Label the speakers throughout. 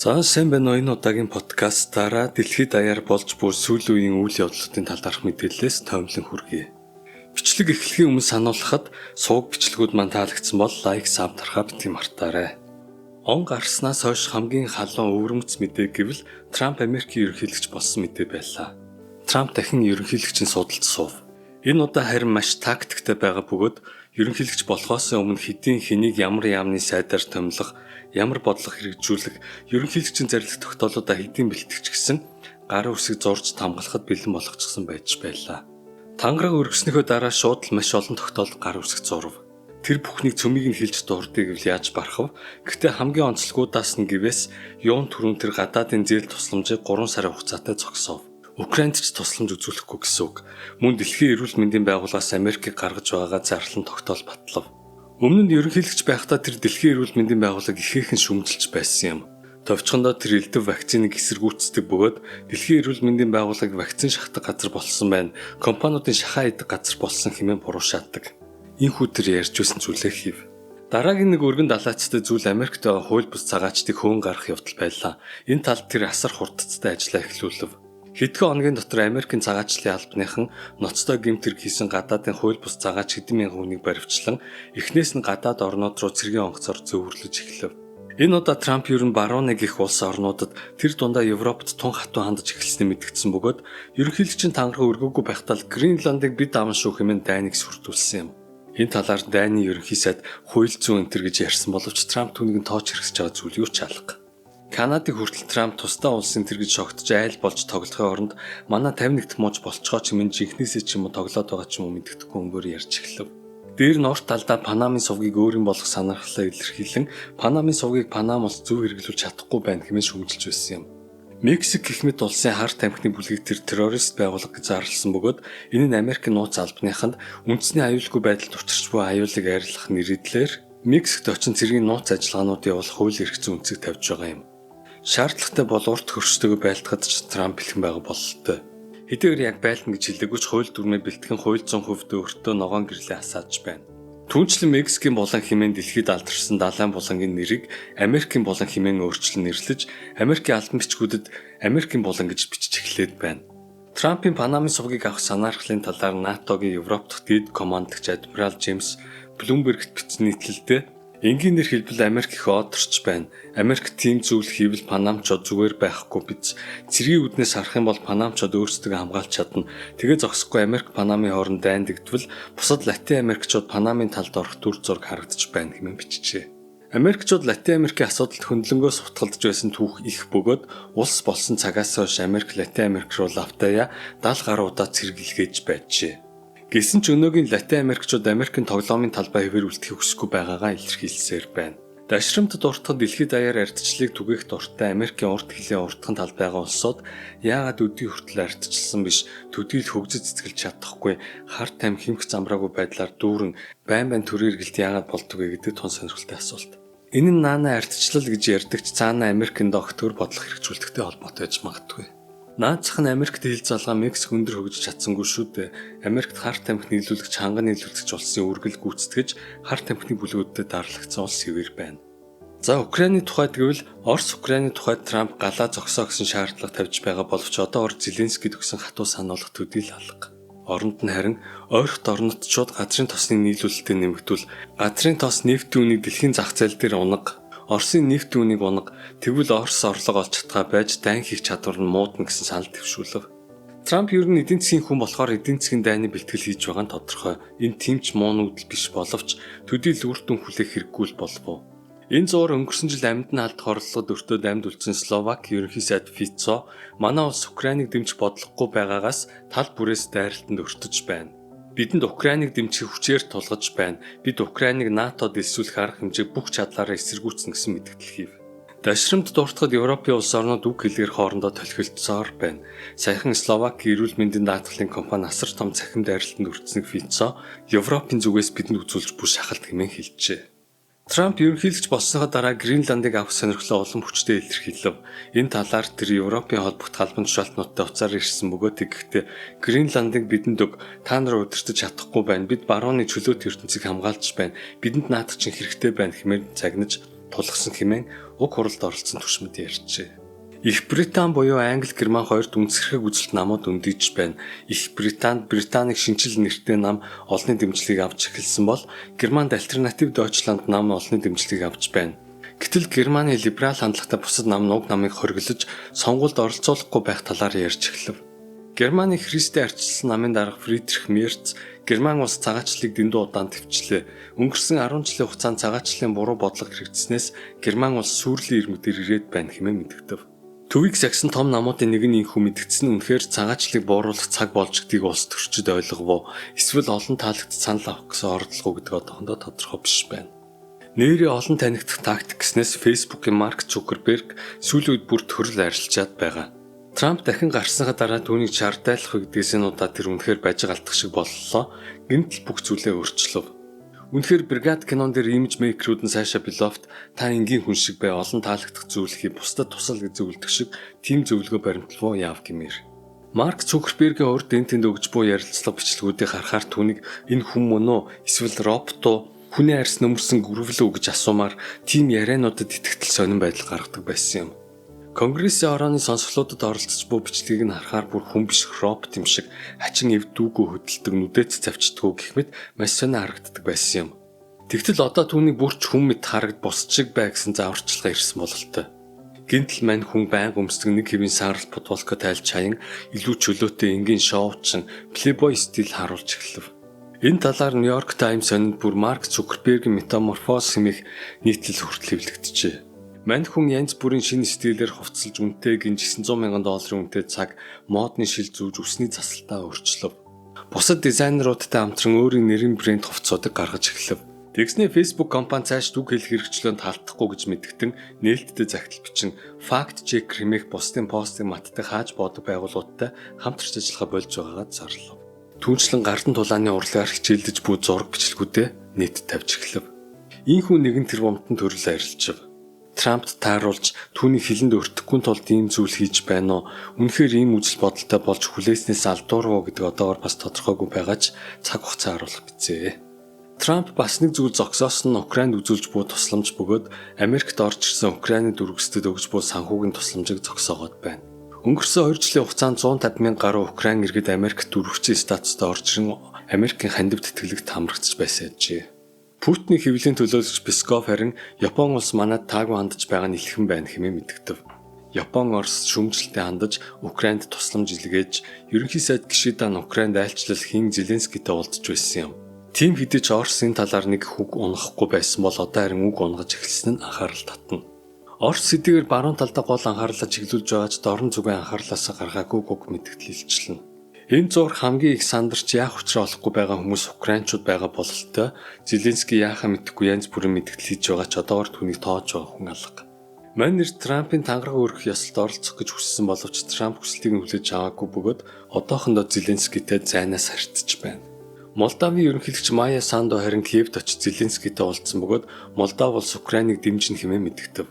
Speaker 1: За сайн байна уу, энэ удаагийн подкастаараа дэлхийд даяар болж буй сүүлийн үеийн үйл явдлуудын талаарх мэдээллээс томилон хүргэе. Бичлэг эхлэхийн өмнө сануулхад сууг бичлэгүүд маань таалагдсан бол лайк, саб дарахаа битгий мартаарай. Он гарснаас хойш хамгийн халуун өвөрмөц мэдээ гэвэл Трамп Америкийн ерөнхийлөгч болсон мэдээ байлаа. Трамп дахин ерөнхийлөгчийн судалд суув. Энэ удаа харин маш тактиктэй байгаа бөгөөд ерөнхийлөгч болохоос өмнө хэдийн хэнийг ямар яамны сайдаар томилох, ямар бодлого хэрэгжүүлэх, ерөнхийлөгчийн зарлих тогтоолуудаа хэдийн бэлтгэж гисэн гарын үсэг зурж тамгалахад бэлэн болгочихсон байж байлаа. Тангараг өргөснөхөө дараа шууд л маш олон тогтоолд гар үсэг зурв. Тэр бүхнийг цөмийг нь хилж дуурдыг гэвэл яаж барах вэ? Гэхдээ хамгийн онцлогуудаас нь гэвээс юун түрүүн тэр гадаадын зээл тусламжийг 3 сарын хугацаатай зогсоов. Украинд ч тусламж үзүүлэхгүй гэсэн үг. Мөн дэлхийн эрүүл мэндийн байгууллагаас Америкийг гаргаж байгаагаа зарлан тогтоол батлав. Өмнө нь ерөнхийлөгч байхдаа тэр дэлхийн эрүүл мэндийн байгууллага ихээхэн шүүмжилж байсан юм. Товчхондоо тэр элдв вакциныг эсэргүүцдэг бөгөөд дэлхийн эрүүл мэндийн байгууллагыг вакцин шахдаг газар болсон байна. Компаниудын шахаа идэг газар болсон хэмээн буруушаадаг. Энэхүү тэр ярьж байсан зүйлээ хийв. Дараагийн нэг өргөн далайцтай зүйл Америкт байгаа хууль бус цагаачдыг хөөн гаргах явдал байлаа. Энэ талд тэр асар хурдцтай ажиллаа эхлүүлв. Хэдхэн хоногийн дотор Америкийн цагаачлалын албаныхан ноцтой гэмтэр хийсэн гадаадын хууль бус цагаач хэдэн мянган хүнийг баривчлан эхнээс нь гадаад орнууд руу цэргийн онгоцоор зөөвөрлөж эхлэв. Энэ удаа Трамп ерөн барууны гих улс орнуудад тэр дундаа Европт тун хатуу хандаж эхэлснээ мэдгдсэн бөгөөд ерөнхийлөгчийн тангараг өргөөгүй байхдаа Гренландыг бид аман шүү хэмээн дайныг сүрдүүлсэн юм. Энэ талаар дайны ерөнхий сайд хууль зүйн энтер гэж ярьсан боловч Трамп түүнийг нь тоож хэрэгсэж байгаа зүйл юу ч алга. Канадыг хүртэл Трамп тусдаа улсын тэр гэж шогтж айл болж тоглохын оронд манай 51 дэх мууч болцгоо чимэн жинхнээсээ ч юм уу тоглоод байгаа ч юм уу мэддэхгүй өнгөөр ярьж эхлэв. Дээр нь урт талдаа Панамын сувгийг өөрийн болох санаархлаа илэрхийлэн Панамын сувгийг Панам улс зөв хэрэглүүлж чадахгүй байна хэмээн шүүмжилж байсан юм. Мексик гэх мэт улсын харт амхны бүлгийг тэр террорист байгууллага гэж зарласан бөгөөд энэ нь Америкийн нууц албаныханд үндэсний аюулгүй байдалд учирч буй аюулыг арилгах нэрийдлэр Мексикт очин цэргийн нууц ажиллагаанууд явуулах хууль эрх зүйн үнцийг тавьж байгаа юм. Шаардлагатай бол урт хөрчтэйг байлдахад ч Трамп бэлхэн байгаа бололтой. Хэдийгээр яг байлна гэж хэлээгүй ч хууль дүрмээ бэлтгэн хууль 100% өөртөө ногоон гэрлээ асааж байна. Түүнчлэн Мексикийн булан хэмээн дэлхийд алдарсан далайн булангийн нэрийг Америкийн булан хэмээн өөрчлөн нэрлэж Америкийн албан бичгүүдэд Америкийн булан гэж бичиж эхлээд байна. Трампын Панамын сувгийг авах санаархлын талаар НАТОгийн Европ дахь дэд командлагч адмирал Джеймс Блумбергт бичсэн нийтлэлдээ энгийн нэр хэлбэл Америк их одорч байна. Америк тийм зүйл хийвэл Панамчууд зүгээр байхгүй биз. Цэргийн үднээс харах юм бол Панамчууд өөрсдөө хамгаалж чадна. Тэгээ зогсохгүй Америк Панамын хооронд дайндагдвал бусад Латин Америкчууд Панамын талд орох дүр зураг харагдаж байна хэмээн бичжээ. Америкчууд Латин Америкийн асуудалд хөндлөнгөөс утгалдаж байсан түүх их бөгөөд улс болсон цагаас хойш Америк Латин Америк руу лавтая 70 гаруй удаа цэргэлгээж байжээ. Гэсэн ч өнөөгийн Латин Америкчууд Америкийн тоглоомын талбай хэвээр үлдэхийг хүсэхгүй байгаагаа илэрхийлсээр байна. Дашрамт дуртахад дэлхийд даяар ардчлалыг түгээх дуртай Америкийн урт хилийн уртхан талбайгаа улсууд яагаад өдий хүртэл ардчилсан биш төдийл хөгжиж цэцгэлж чадахгүй харт тайм хэмх замраагүй байдлаар дүүрэн байн төрийн эргэлт яагаад болдгоо гэдэг тун сонирхолтой асуулт. Энэ нь наана ардчлал гэж ярьдагч цаана Америкийн догтөр бодлого хэрэгжүүлэхтэй холбоотой байж магадгүй. Наацх нь Америкт хил залгаа Мексик өндөр хөгжиж чадсангүй шүү дээ. Америкт харт тамхи нийлүүлэгч ханган нийлүүлэгч улсын үргэл гүйцэтгэж харт тамхины бүлгүүдэд дарлагдсан улс хэвээр байна. За Украины тухайд гэвэл Орос Украины тухайд Трамп галаа зогсоо гэсэн шаардлага тавьж байгаа боловч одоо Зеленскийд өгсөн хатуу сануулга төдийл алга. Оронд нь харин ойрхот орнотчууд газрын тосны нийлүүлэлтэд нэмэгдвэл газрын тос нефтийн үнийг дэлхийн зах зээл дээр унага Оросын нефтийн үнийг унага тэгвэл Орос орлого олж чадгаа байж дайн хийх чадвар нь муудна гэсэн санал төвшүүлв. Трамп ер нь эдийн засгийн хүн болохоор эдийн засгийн дайны бэлтгэл хийж байгаа нь тодорхой. Энэ тэмч муу нүүдэл биш боловч төдийл үр дүн хүлээх хэрэггүй л болов. Энэ зуур өнгөрсөн жил амьд нь алдах орлогод өртөөд амьд үлдсэн Словак ерөнхий сайд Фицо манай улс Украиныг дэмжих бодлогогүй байгаагаас тал бүрээс дайралтанд өртөж байна. Бидэнд Украиныг дэмжих хүчээр тулгаж байна. Бид Украиныг НАТОд элсүүлэх арга хэмжээг бүх чадлаараа эсэргүүцнэ гэсэн мэдгдэл хийв. Дашрамт дуртахад Европын улс орнууд үг хэлээр хоорондоо толхилдсоор байна. Саяхан Словак эрүүл мэндийн даатгалын компани асар том цахим дайралтанд өртснэг Фицо Европын зүгээс бидэнд үзүүлж буй шахалт хэмээн хэлжээ. Трамп ерөнхийлөгч болсныхоо дараа Гренландыг авах сонирхлоо улам хүчтэй илэрхийлв. Энэ талаар тэр Европын холбогд халбан тушаалтнуудтай уцаар ирсэн бөгөөд тэгэхдээ Гренландыг бидэнд өг та нар удирдах чадахгүй байна. Бид барууны чөлөөт ертөнцийг хамгаалж байна. Бидэнд наадах чинь хэрэгтэй байна хэмээн загнаж тулгсан хэмээн уг хуралд оролцсон түшмэд ярьжээ. Их Британи буюу Англи, Герман хоёрт үндэсрэх үзэлт намууд өндийж байна. Их Британд Британийг шинжил нэртэй нам олонний дэмжлэгийг авч эхэлсэн бол Германд альтернатив Дойчланд нам олонний дэмжлэгийг авч байна. Гэтэл Германы либерал хандлагатай бусад нам уг намыг хориглож сонгуульд оролцуулахгүй байх талаар ярьж эхлэв. Германы Христийн арчилсан намын дарга Фридрих Мерц Герман улс цагаачлалыг дэндүү удаан төвчлээ. Өнгөрсөн 10 жилийн хугацаанд цагаачлалын буруу бодлого хэрэгжснээс Герман улс сүрлийн ирмэгдэр ирээд байна хэмээн мэдэгдэв. Төвийг сагсан том намуудын нэг нь инхүү мэдгдсэн нь үнэхээр цагаачлалыг бууруулах цаг болж гэдгийг улс төрчид ойлгов уу? Эсвэл олон таалагд санал авах гэсэн оролдлого уу гэдэг одоохондоо тодорхой биш байна. Нэрээ олон танигдах тактик гэснээс Facebook-ийн Марк Цукерберг сүүлийн үед бүр төрөл арилжаад байгаа. Трамп дахин гарсныхаа дараа түүнийг чардайлах гэдгээс энэ удаа тэр үнэхээр бажиг алдах шиг боллоо. Гэнтэл бүх зүйлээ өөрчлөв. Үнэхээр бригад кинон дээр имиж мейкерүүд нь сайшаа Беловт та энгийн хүн шиг бай, олон таалагдах зүйл хий, бусдад тусал гэж зөвлөдөг шиг тийм зөвлөгөө баримтлав яав гэмээр. Марк Цукербергийн урд энэ тэнд өгж буй ярилцлага бичлэгүүдийг харахаар түүнийг энэ хүн мөн үү эсвэл робот уу хүний арьс нөмөрсөн гүрвэл үү гэж асуумаар тийм яриануудад итгэл сонирн байдал гаргадаг байсан юм. Конгрессийн орооны сонсголуудад оролцож буй бичлэгийг нь харахаар бүр хүн биш робот юм шиг хачин эвдүүгөө хөдөлдөг нүдэд завчдаггүй гэх мэт маш сонио харагддаг байсан юм. Тэгтэл одоо түүний бүрч хүн мэт харагд бусд шиг бай гэсэн зааварчилгаа ирсэн бололтой. Гэнтэл мань хүн байнга өмсдөг нэг хэвийн саарл футболко тайлж хаян илүү чөлөөтэй энгийн шоучин Playboy стил харуулж эхлэв. Энэ талаар Нью-Йорк Таймс сонинд бүр Марк Цукербергийн метаморфоз хэмээх нийтлэл хүртэл хэвлэгдэжээ. Мань хүн янз бүрийн шинэ стилээр хувцалж үнэтэй гин $900,000 үнэтэй цаг модны шил зүүж үсний засалтаа өөрчлөв. Бусад дизайнеруудтай хамтран өөрийн нэрийн брэнд хувцсуудыг гаргаж эхлэв. Тэгснээ Facebook компани цааш үг хэл хэрэгчлөөнд таалтахгүй гэж мэдгтэн нээлттэй захидал бичин fact check хэмээх бусдын постыг маттай хааж боодог байгууллагуудтай хамтарч ажиллахаа болж байгаагаа зарлав. Түүнчлэн гардан тулааны урлагаар хичээлдэж буй зураг бичлэгүүдээ нийт тавьж эхлэв. Ийхүү нэгэн тэр бомтон төрөл арилжив. Трампт тааруулж түүний хилэнд өртөхгүй тулд ийм зүйл хийж байна уу? Үнэхээр ийм үзэл бодолтой болж хүлээснээс алдуурав гэдэг одоогоор бас тодорхойгүй байгаач цаг хугацаа харуулах бизээ. Трамп бас нэг зүйл зогсоосон нь Украинд үзүүлж буй тусламж бөгөөд Америкт орж ирсэн Украины дүргэстэд өгж буй санхүүгийн тусламжийг зогсоогоод байна. Өнгөрсөн 2 жилийн хугацаанд 150,000 гаруй Украин иргэд Америкт дүрвчийн статустай орж ирэн Америкийн хандивт тэтгэлэгт хамрагдаж байсан ажээ. Путиний хэвлэлийн төлөөлөгч Песков харин Япон улс манад таагүй хандаж байгаа нь илхэн байна хэмээн мэдгэдэв. Япон Орос шүүмжлэлтэй хандаж Украинд тусламж илгээж ерөнхий сайд Кишида нь Украинд айлчлал хийн Зеленскийтэй уулзж байсан юм. Тийм хэдий ч Орос энэ талаар нэг үг унахахгүй байсан бол одоо харин үг унгаж эхэлсэн нь анхаарал татна. Орос сэдвээр баруун талдаа гол анхаарлаа чиглүүлж байгаач дорн зүгийн анхаарлаасаа гаргаагүй үг мэдгдэл илчлэнэ. Энэ зураг хамгийн их сандарч яах учраа олохгүй байгаа хүмүүс украинчууд байгаа бололтой Зеленский яахаа мэдэхгүй янз бүрийн мэдгдэл хийж байгаа ч одоогоор түүнийг тоож байгаа хүн алга. Мань нэр Трампын тангараг өргөх ёслолд оролцох гэж хүссэн боловч Трамп хүслийг нь хүлээж аваагүй бөгөөд одоохондоо Зеленскийтэй зайнаас харьцаж байна. Молдовын ерөнхийлөгч Майя Санду харин Киевд очиж Зеленскийтэй уулзсан бөгөөд Молдов улс Украиныг дэмжинэ хэмээн мэдгэдэв.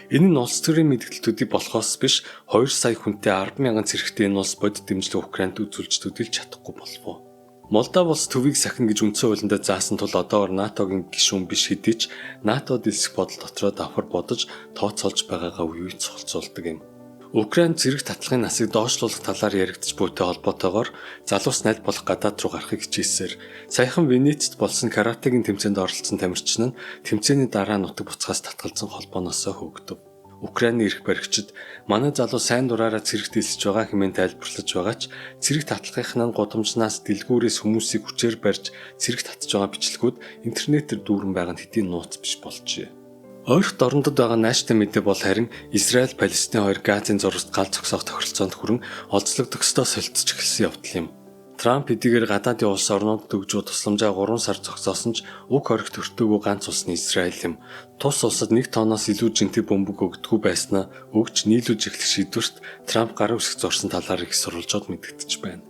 Speaker 1: Энэ нь улс төрийн мэдгэлтүүдийг болохоос биш 2 сая хүнтэй 10,000 зэрэгтэй энэ улс бодит дэмжлэг Украинд үзүүлж төдийлж чадахгүй болов. Молдов улс төвийг сахина гэж үндсэн хуулиндаа заасан тул одоогоор НАТОгийн гишүүн биш хэдий ч НАТО дэлсэх бодол дотроо давхар бодож тооцоолж байгаагаа үеийг цогцолдог юм. Украин зэрэг татлагын насыг доошлуулах талаар яригдж буйтай холбоотойгоор залуус найд болох гадаад руу гарахыг хичээсээр саяхан Венецд болсон каратегийн тэмцээнд оролцсон тамирчин нь тэмцээний дараа нутаг буцахаас татгалзсан холбооноосоо хөөгдөв. Украины эрх баригчид манай залуу сайн дураараа зэрэг дэлсэж байгаа хэмээн тайлбарлаж байгаа ч зэрэг татлагынхаа гудамжнаас дэлгүүрээс хүмүүсийг хүчээр барьж зэрэг татж байгаа бичлэгүүд интернетээр дүүрэн байгаа нь хэдийн нууц биш болжээ. Ойрхон орнодод байгаа нааштай мэдээ бол харин Израиль Палестин хоёр Газын зурагт гал зогсоох тохиролцоонд хүрэн олзлогдох ёстой солилцож эхэлсэн явдал юм. Трамп эдгээр гадаадын улс орнуудад өгж буй тусламжаа 3 сар зогсоосон ч уг хоригт өртөөгүй ганц улс нь Израиль юм. Тус улсад 1 тонноос илүү жинтэй бөмбөг өгдөггүй байснаа өгч нийлүүлж эхлэх шийдвэрт Трамп гар үсгэж зорсон талаар их сурвалжууд мэдэгдэж байна.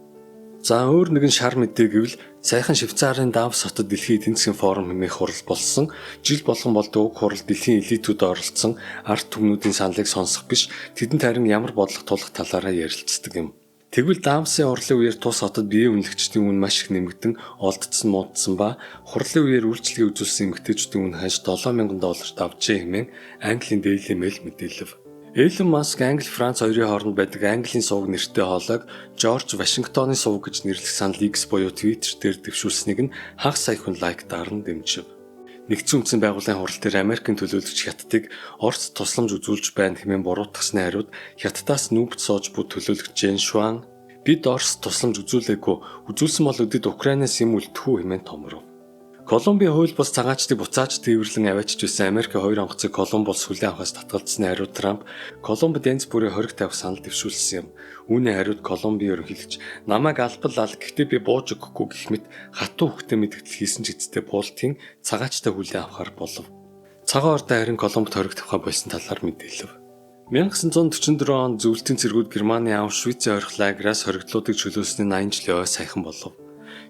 Speaker 1: За өөр нэгэн шар мэдээ гэвэл саяхан Швейцарын Давос хотод Дэлхийн эдийн засгийн форум хэмээх хурал болсон. Жил болгон болдог уг хурал дэлхийн элитүүд оролцсон ард түмнүүдийн саналыг сонсох биш, тэдэнд харин ямар бодлого тулах талаараа ярилцдаг юм. Тэгвэл Дамсын орлын үеэр тус хотод биеийн үнэлэгчдийн үн маш их нэмэгдэн олдсон муудсан ба хурлын үеэр үйлчлэгээ үзүүлсэн эмэгтэйчүүдийн үн хойш $7,000 авчээ хэмээн Английн Daily Mail мэдээлв. Элон Маск Англи, Франц хоёрын хооронд байдаг Английн суваг нэртэй хоолойг Жорж Вашингтоны суваг гэж нэрлэх санал X буюу Twitter дээр дэвшүүлсэнийг нь хагас сая хүн лайктаар нь дэмжив. Нэгдсэн үндэсний байгууллагын хурал дээр Америкийн төлөөлөгч Хятадыг Оросд тусламж үзүүлж байна хэмээн буруутгасны хариуд Хятадаас нүүбд сууж буй төлөөлөгч Жэн Шуан бид Оросд тусламж үзүүлээгүй, үзүүлсэн бол өдөд Украинаас юм үлдэхүү хэмээн томров. Колумбийн хууль бус цагаачдыг буцааж тээвэрлэн аваачж байсан Америкийн хоёр онгоцыг Колумб улс хүлээн авахаас татгалзсны хариуд Трамп Колумбд янз бүрийн хориг тавих санал дэвшүүлсэн юм. Үүний хариуд Колумбийн ерөнхийлөгч намайг албал гэхдээ би бууж өгөхгүй гэх мэт хатуу хөхтэй мэдгдэл хийсэн ч эцэстээ Бултын цагаачтай хүлээн авахар болов. Цагаан ордын харин Колумбд хориг тавих болсон талаар мэдээлв. 1944 он зөвлөлтийн цэргүүд Германы Аушвицийн орхил лагераас хоригдлуудыг чөлөөлсөний 80 жилийн ой сайхан болов.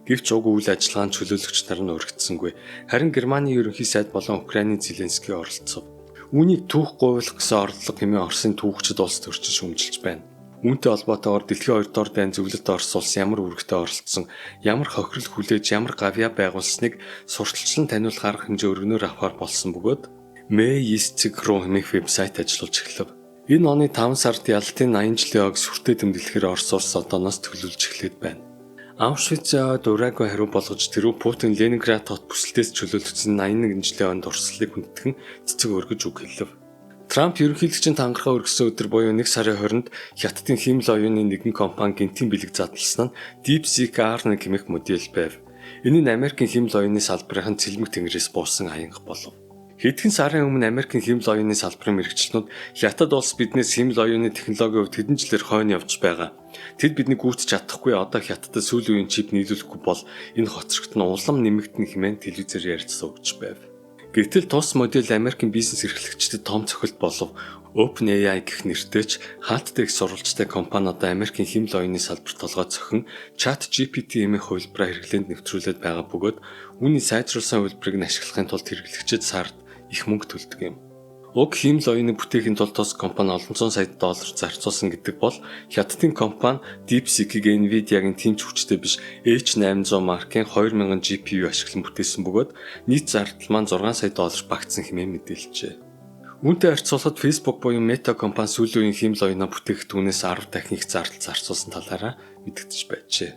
Speaker 1: Гэвч уг үйл ажиллагаанд чөлөөлөгч нар нь урагдсангүй. Харин Германы ерөнхий сайд болон Украины Зеленский оролцов. Үүнийг түүх гуйлах гэсэн орлого хэмээн Оросын түүхчид улс төрчин шүүмжилж байна. Үүнтэй холбоотойгоор дэлхийн 2 дугаар дайн зөвлөлт Орос улс ямар үүрэгтэй оролцсон, ямар хохирол хүлээж, ямар гавьяа байгуулсныг сурталчлан таниулах арга хэмжээ өргөнөөр авахар болсон бөгөөд Мэй 9 цэг руу хэмээх вебсайт ажиллаж эхлэв. Энэ оны 5 сард ялтын 80 жилийн ойг сүртэй тэмдэглэхээр Орос улс одооноос төлөвлөж эхлээд байна. Аушвицийн дураагүй хариу болгож тэрүү Путин Ленинград хот бүсэлтээс чөлөөлөгдсөн 81 жилийн ойд дурслалыг хүндэтгэн цэцэг өргөж үг хэлв. Трамп ерөнхийлөгчийн тангарахаа өргөсөн өдөр буюу 1 сарын 20-нд Хятадын химэл оюуны нэгэн компани гинтийн бэлэг задлсан нь DeepSeek R1 гэмэх модель байв. Энэ нь Америкийн химэл оюуны салбарын цэлмэг тэнгэрээс буусан аянга болов. Хэдхэн сарын өмнө Америкийн химэл оюуны салбарын мэрэгчлэнүүд Хятад улс биднээс химэл оюуны технологийн хувьд хэдэн жилээр хойно явж байгаа. Тэд биднийг гүйцэж чадахгүй одоо Хятадд сүүлийн үеийн чип нийлүүлэхгүй бол энэ хоцрогт нь улам нэмэгдэнэ хэмээн телевизээр ярилцсан өгч байв. Гэтэл тус модель Америкийн бизнес эрхлэгчдэд том цохилт болов. OpenAI гэх нэртэйч хаалттай их сурвалжтай компани одоо Америкийн химэл оюуны салбарт толгой цохин ChatGPT хэмээх хувилбараа хэрэглээнд нэвтрүүлээд байгаа бөгөөд үүний сайжруулсан хувилбарыг нь ашиглахын тулд хэрэглэгчид сард их мөнгө төлдөг юм. Уг химэл оюуны бүтээхийн тулд тус компани олон зуун сая доллар зарцуулсан гэдэг бол Хятадын компани DeepSeek-ийг Nvidia-гийн тэмч хүчтэй биш H800 маркийн 2000 GPU ашиглан бүтээсэн бөгөөд нийт зардал маань 6 сая доллар багтсан хэмээн мэдээлжээ. Үүнтэй харьцуулахад Facebook буюу Meta компани сүүлийн үеийн химэл оюунаа бүтээх түүнээс 10 дахин их зардал зарцуулсан талаараа мэдэгдэж байжээ.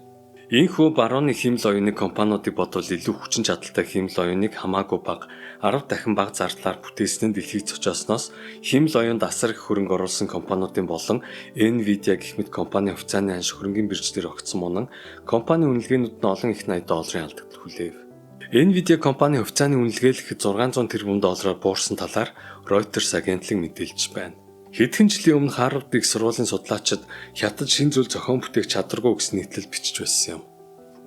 Speaker 1: Ийхүү барууны химэл оюуны компаниудыг бодвол илүү хүчин чадалтай химэл оюуныг хамаагүй бага 10 дахин бага зардлаар бүтээсэн нь дэлхийд зочоосноос химэл оюунд асар их хөрөнгө оруулсан компаниудын болон Nvidia гэх мэт компани хувьцааны анш хөрөнгөний бирж дээр огцсон мөн компани үнэлгээнүүд нь олон их $80 алдагдал хүлээв. Nvidia компани хувьцааны үнэлгээ л ихэд $600 тэрбум буурсан талаар Reuters агентлаг мэдээлж байна. Хэдхэн жилийн өмнө Harvard их сургуулийн судлаачид Хятад шин зүйл зохион бүтээх чадваргүй гэсэн нийтлэл бичиж байсан юм.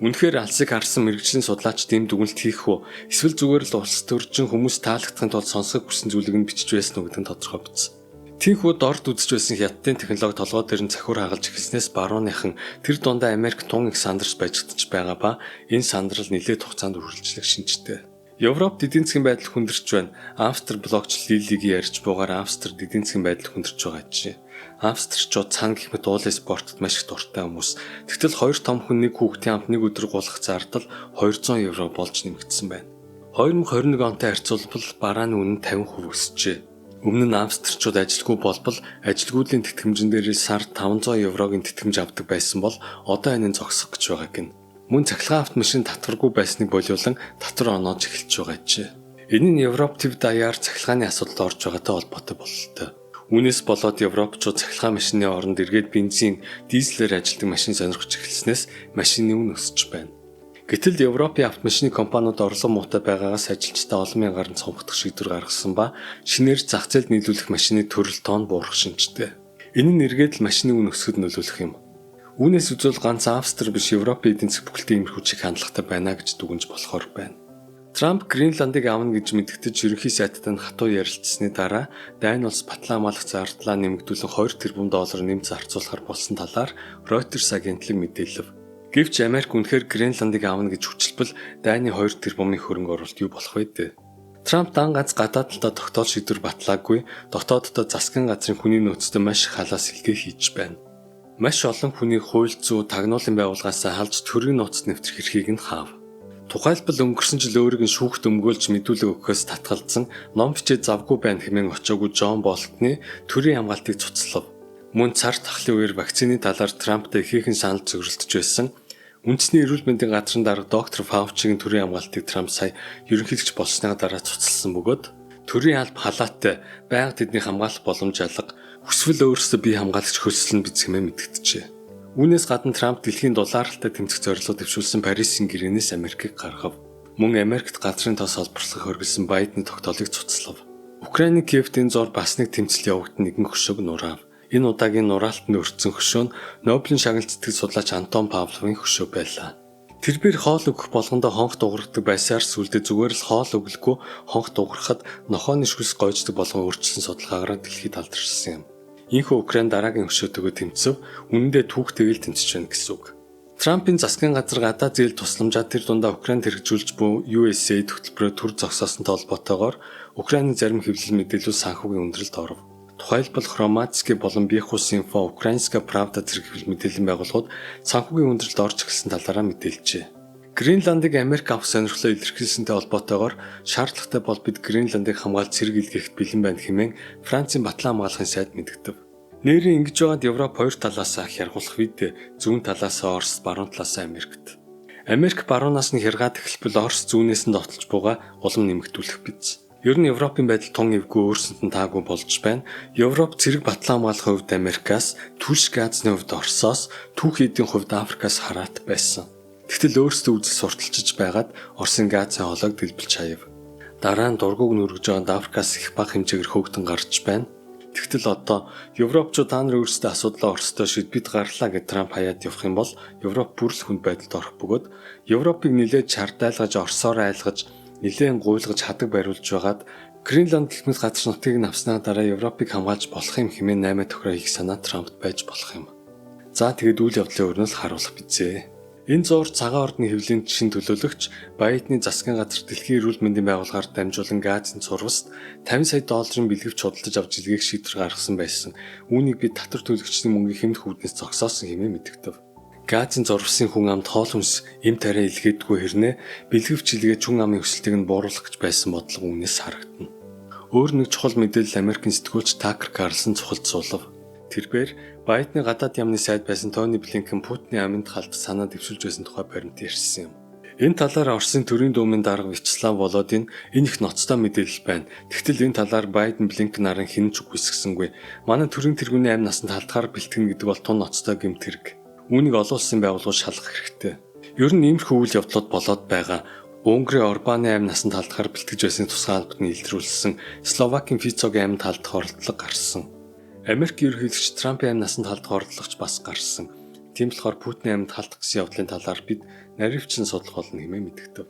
Speaker 1: Үнэхээр алсыг харсан мэрэгжлийн судлаачид ийм дүгнэлт хийх үү? Эсвэл зүгээр л улс төрчин хүмүүс таалагдахын тулд сонсох хүссэн зүйлийг нь бичиж байсан уу гэдэг нь тодорхой биз. Тиймээс дорд үзэж байсан Хятадын технологи толгой дээр нь цахиур хагалж эхэлснээс барууныхан тэр дундаа Америк тун их сандарч байж байгаа ба энэ сандрал нэлээд хугацаанд үргэлжлэх шинжтэй. Европ эдийн засгийн байдал хүндэрч байна. Австри блогч Лилигийн ярьж буугаар Австри эдийн засгийн байдал хүндэрч байгаа жишээ. Австричууд цан гэх мэт уулын спортод маш их дуртай хүмүүс. Тэгтэл хоёр том хүн нэг хүүхдийн амт нэг өдөр гулах зардал €200 болж нэмэгдсэн байна. 2021 онтой харьцуулбал барааны үнэ 50% өсжээ. Өмнө нь австричууд ажилгүй болбол ажилгүйдлийн тэтгэмжэн дээр сард €500-ийн тэтгэмж авдаг байсан бол одоо энэ зогсох гэж байгаа гин. Мөн цахилгаан автомашин татваргүй байсныг болиулан татвар оноож эхэлж байгаа жишээ. Энэ нь Европ төв даяар цахилгааны асуудалд орж байгаатай холбоотой бололтой. Үүнээс болоод Европчууд цахилгаан машины оронд эргээд бензин, дизелээр ажилладаг машин сонирхож эхэлснээс машины үн өсөж байна. Гэтэл Европын автомашины компаниуд орлого муутай байгаагаас ажилчдаа олон мянгаар нь цомгдох шийдвэр гаргасан ба шинээр зах зээлд нийлүүлэх машины төрөл тоон буурах шинжтэй. Энэ нь эргээд л машины үн өсөхөд нөлөөлөх юм. Үүнээс үзвэл ганц Австри биш Европын эдийн засаг бүхэлдээ иймэрхүү чиг хандлагатай байна гэж дүгнж болохоор байна. Трамп Гренландыг авна гэж мэдгдэж ерөнхий сайдтай нь хатуу ярилцсны дараа дайн улс батлан хамгаалах зардлаа нэмэгдүүлэн $2 тэрбум нэмж зарцуулахар болсон талаар Reuters агентлаг мэдээлв. Гэвч Америк үнэхээр Гренландыг авна гэж хүчилбэл дайны $2 тэрбумын хөрөнгө оруулалт юу болох вэ дээ? Трамп дан ганц гадаад талдаа тогтоол шийдвэр батлаагүй, дотооддоо засгийн газрын хүний нөөцтэй маш их халаас илгээ хийж байна. Маш олон хүний хууль зүй тагнуулын байгууллагаас халж төрийн нууцад нэвтрэх эрхийг нь хаав. Тухайлбал өнгөрсөн жил өөрийг нь шүүхт өмгөөлж мэдүүлэг өгөхөөс татгалзсан ном бичээ завгүй байна хэмээн очоогүй Джон Болтны төрийн хамгаалтыг цуцлав. Мөн цар тахлын үеэр вакцины талаар Трамптай ихээхэн санал зөвшөөрөлдөж байсан үндэсний эрүүл мэндийн газрын дарга доктор Фаучигийн төрийн хамгаалтыг Трамп сая ерөнхийлөгч болсныга дараа цуцлсан бөгөөд төрийн алба халаатай байнга тэдний хамгаалах боломж алга хүсвэл өөрсдөө бие хамгаалагч хөлсөл нь биз хэмээн мэдгдэжээ. Үүнээс гадна Трамп дэлхийн доллартай тэмцэх зорилго дэвшүүлсэн Парисын гэрээнээс Америкийг гаргав. Мөн Америкт газрын тоо салбарлахыг хориглосон Байдны тогтоолыг цуцлав. Украины Киевт энэ зур бас нэг тэмцэл явагдсан нэгэн хөшөөг нураав. Энэ удаагийн нураалтанд өртсөн хөшөө нь Нобелийн шагнал цэцэг судлаач Антон Павловын хөшөө байлаа. Тэрбээр хоол өгөх болгондоо хонх дуургадаг байсаар сүлдө зүгээр л хоол өглөхгүй хонх дуурахад нохооны шүлс гойждаг болгон өөрчлөсөн судалгаагаар дэлхийд алдаршсан юм. Ийхүү Украин дараагийн хөшөөтэйгөө тэмцэв, үнэндээ түүхтэйг л тэмцэж байна гэсэн үг. Трампын засгийн газар гадаад зээл тусламжаад тэр дундаа Украинд хэрэгжүүлж буй USAID хөтөлбөрөөр төр зогсоосонтой холбоотойгоор Украины зарим хэвлэл мэдээлэл санхүүгийн өндрөлд оров. Тухайлбал Хроматский болон Бехус-Инфо, Украинская правда зэрэг хэвлэл мэдээллийн байгууллагууд санхүүгийн өндрөлд орж эхэлсэн талаараа мэдээлжээ. Гренландыг Америк авах сонирхлоо илэрхийлсэнтэй холбоотойгоор шаардлагатай бол бид Гренландыг хамгаалж цэрэг илгээхэд бэлэн байна хэмээн Францын Батлан хамгаалахын сайд мэдгэдэв. Нэрийн ингэж байгаад Европ хоёр талаас хяргуулах үед зүүн талаас Орос, баруун талаас Америкт. Америк баруунаас нь хяргаад эхэлбэл Орос зүүнээс нь довтолж бууга улам нэмэгдүүлэх биз. Ер нь Европын байдал тун эвгүй өөрсөнд нь таагүй болж байна. Европ цэрэг Батлан хамгаалахын хувьд Америкаас, түлш газны хувьд Оросоос, түүх эдийн хувьд Африкаас хараат байсан. Тэгтэл өөрсдөө үзэл сурталчиж байгаад Оросын газын хоолойг дэлбэлж хаяв. Дараа нь дургуг нүргэж байгаад Африкаас их бага хэмжээгээр хөөгдөн гарч байна. Тэгтэл одоо Европчууд та нар өөрсдөө асуудлаа Оростой шийд бид гарлаа гэж Трамп хаяад явах юм бол Европ бүр л хүнд байдалд орох бөгөөд Европыг нэлээд чардайлгаж Оросоор айлгаж нэлээд гуйлгаж хадаг бариулж байгаад Гренланд гэх мэт газар нутгийг авснаа дараа Европыг хамгаалж болох юм хэмээн 8 тохироо хийх санаа Трампт байж болох юм. За тэгээд үйл явдлын өрнөл харуулах бизээ. Энэ зуур цагаан ордны хэвлэлийн шин төлөөлөгч Байдны засгийн газар дэлхийн эрүүл мэндийн байгууллагаар дамжуулан газын цурваст 50 сая долларын бэлгэвч худалдаж авч илгээх шийдвэр гаргасан байсан. Үүнийг бид татвар төлөгчдийн мөнгөний хэмнэх үүднээс зогсоосон хэмээн мэдгэдэв. Газын зурвасын хүн амд хоол хүнс эм тариа илгээдгүй хэрнээ бэлгэвч илгээж хүн амын өсөлтийг нь бууруулах гэж байсан бодлого үүнээс харагдана. Өөр нэг чухал мэдээлэл Америкийн сэтгүүлч Такер Карлсон цухалдуулав. Тэрбээр Байдны гадаад яамны сайд байсан Тони Блинкен Путиний аминд халдах санаа дэвшүүлж байсан тухай баримт ярьсан юм. Энэ талаар Оросын төрийн дуумын дарга Вячеслав Володин энэ их ноцтой мэдээлэл байна. Тэгтэл энэ талаар Байден Блинкен нарын хинж үгүйсгэсэнгүй. Манай төрийн тэргүүний амь насанд халтгаар бэлтгэн гэдэг бол тун ноцтой гэмт хэрэг. Үүнийг олон улсын байгууллагууд шалгах хэрэгтэй. Ер нь иймэрхүү үйл явдлууд болоод байгаа. Унгарын Орбаны амь насанд халтгаар бэлтгэж байсан тусгай албад нь илрүүлсэн. Словакийн Фицогийн амьд халдах оролдлого гарсан. Америк ерөнхийлөгч Трампын амь насанд халдах оролдлогоч бас гарсан. Тийм болохоор Путиний амьд халдах гэсэн явдлын талаар бид наривчлан судлах болно хэмээн мэдгэдэв.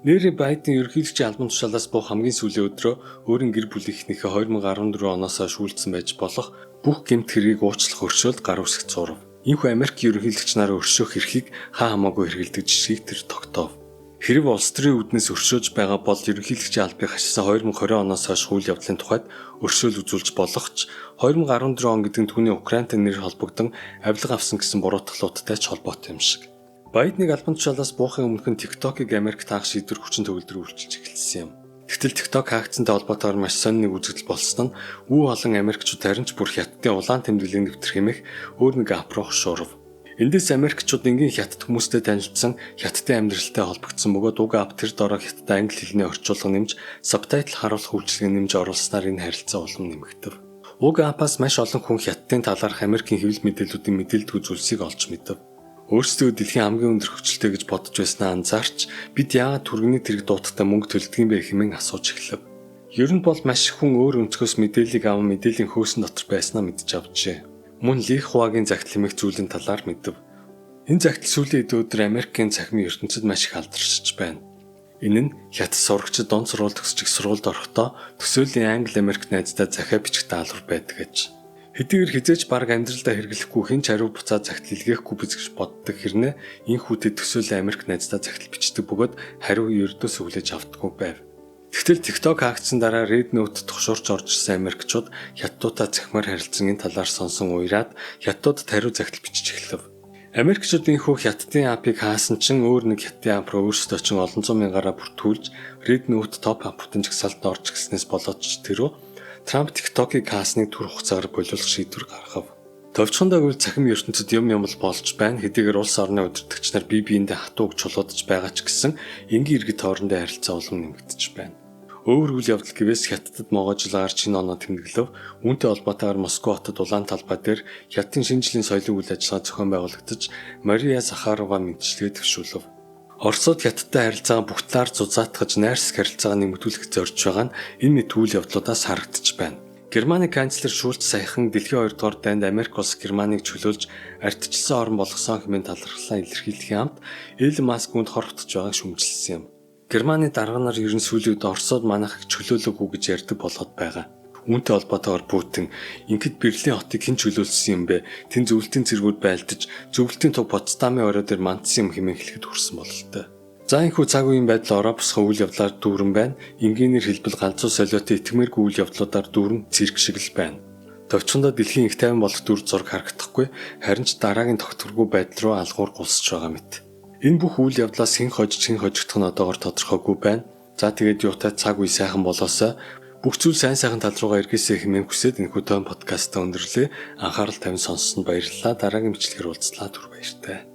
Speaker 1: Нэрийн Байден ерөнхийлөгчийн албан тушаалаас буух хамгийн сүүлийн өдрөө өөрийн гэр бүлийнхнийхээ 2014 оноос шүүлдсэн байж болох бүх гэмт хэргийг уучлах өршөөлд гар үсгэж зурв. Иймээс Америк ерөнхийлөгч нараа өршөөх эрхийг хаа хамаагүй хэрэгэлдэг жишгийг тэр тогтоов. Хэрв улс төрийн үүднээс өршөөж байгаа бол ерөнхийлөгчийн албыг хашсан 2020 оноос хойш үйл явдлын тухайд өршөөл үзүүлж болох ч 2014 он гэдэг нь түүний Украинтай нэр холбогдсон авилга авсан гэсэн буруутгалуудтай ч холбоотой юм шиг. Байдныг албан тушаалаас буухын өмнөх нь TikTok-ыг Америк таах шийдвэр хүчин төгөлдөр үйлчилж эхэлсэн юм. Гэтэл TikTok хаагдсантай холбоотойгоор маш сонин нэг үзэгдэл болсон нь үе олон Америкчууд харин ч бүр хятадын улаан тэмдэглэлийн дэвтэр хэмээх өөр нэг ап руу хошуурв. Эндээс Америкчууд энгийн хятад хүмүүстэй танилцсан хятадын амьдралтай холбогдсон бөгөөд уг ап тэр дороо хятад англи хэлний орчуулга нэмж сабтайтл харуулах үйлчилгээ нэмж оруулснаар энэ харилцаа улам нэмэгдэв. Уг апаас маш олон хүн хятадын талаарх Америкийн хэвлэл мэдээллүүдийн мэдээлдэг зүйлсийг олж мэдэв. Өөрсдөө дэлхийн хамгийн өндөр хүчтэй гэж бодож байснаа анзаарч бид яагаад түргэний тэрэг дуутахтай мөнгө төлдөг юм бэ хэмээн асууж эхлэв. Ер нь бол маш хүн өөр өнцгөөс мэдээллийг аван мэдээллийн хөөсөн дотор байснаа мэдж авчээ. Мөн Ли Хуагийн загтал хэмээх зүйлийн талаар мэдэв. Энэ загтал сүүлийн өдөр Америкийн цахимын ертөнцид маш их алдаршиж байна. Энэ нь хятад сурагчид дунд сургууль төгсөж их сургуульд орохдоо төсөөлийн Англи Америк найздаа захиа бичих даалгавар байдаг гэж. Хэдийгээр хизээч баг амьдралдаа хэрэглэхгүй хэн ч хариу буцаа загтал илгээхгүй биз гэж боддог хэрнээ энэ хүүтэд төсөөлийн Америк найздаа загтал бичдэг бөгөөд хариу ердөөс хүлээж автдаггүй байв. Тэгтэл TikTok хаагдсан дараа Red Note тушуурч орж ирсэн Америкчууд хятадуудаа захимаар харилцангийн талаар сонсон уяраад хятадууд тариу захидал бичиж эхлэв. Америкчууд энэхүү хятадын апыг хаасан чин өөр нэг хятадын ап руу өөрсдөө чин олон зуун мянгаараа бүртгүүлж Red Note топ апуудын жагсаалтанд орж ирснээс болоод ч тэрөө Трамп TikTok-ыг хаасныг түр хугацаагаар болиулах шийдвэр гаргав. Товчхондоо үл цахим ертөнцид юм л болж байна. Хэдийгээр улс орны удирдагч нар бие биендээ хатууг чулуудж байгаа ч гэсэн энгийн иргэд хоорондын харилцаа улам нэмэгдэж байна. Өөр үйл явдал гэвээс хятадд могоожлоор Чин оноо тэмдэглэв. Үүнтэй холбоотойгоор Москва хотод улаан талбай дээр хятадын шинэ жилийн соёлын үйл ажиллагаа зохион байгуулагдаж Мария Захарова мэдчилгээ төвшүүлв. Оросууд хятадтай харилцаагаа бүх талаар зузаатгаж найрсаг харилцаагаа нэмэгдүүлэх зорж байгаа нь энэ мэт үйл явдлуудаас харагдаж байна. Германы канцлер Шульц саяхан дэлхийн 2 дугаар дайнд Америк улс Германыг чөлөөлж ардчилсан орн болгосон хэмээн талархлаа илэрхийлэхийн хамт Илон Маск үүнд хор хотож байгааг шүүмжилсэн юм. Германы дарга нар ерөн сүүлийн үед Оросод манайхыг чөлөөлөөгүй гэж ярьдаг болоод байгаа. Үүнтэй холбоотойгоор Путин ингээд Берлин хотыг хэн чөлөөлсөн юм бэ? Тэн зөвлөлтийн цэргүүд байлдаж зөвлөлтийн туг Потсдамын орой дээр мандсан юм хэмээн хэлэхэд хүрсэн бололтой. За энэхүү цаг үеийн байдал ороо босгох үйл явдлаар дүүрэн байна. Энгийнээр хэлбэл ганцхан солиотой итгмээргүй үйл явдлуудаар дүүрэн цирк шиг л байна. Товчхондоо дэлхийн их тайван болох дүр зураг харагдахгүй, харин ч дараагийн тогтворгүй байдал руу алгуур гулсч байгаа мэт. Энэ бүх үйл явдлаас хэн хожигдох нь одоогоор тодорхойгүй байна. За тэгээд юутай цаг үе сайхан болоосоо бүх зүйл сайн тал руугаа эргээсэй хэмээн хүсээд энэхүү том подкастаа өндөрлөө. Анхаарал тавин сонссонд баярлалаа. Дараагийн бичлэгээр уулзлаа. Түр баяртай.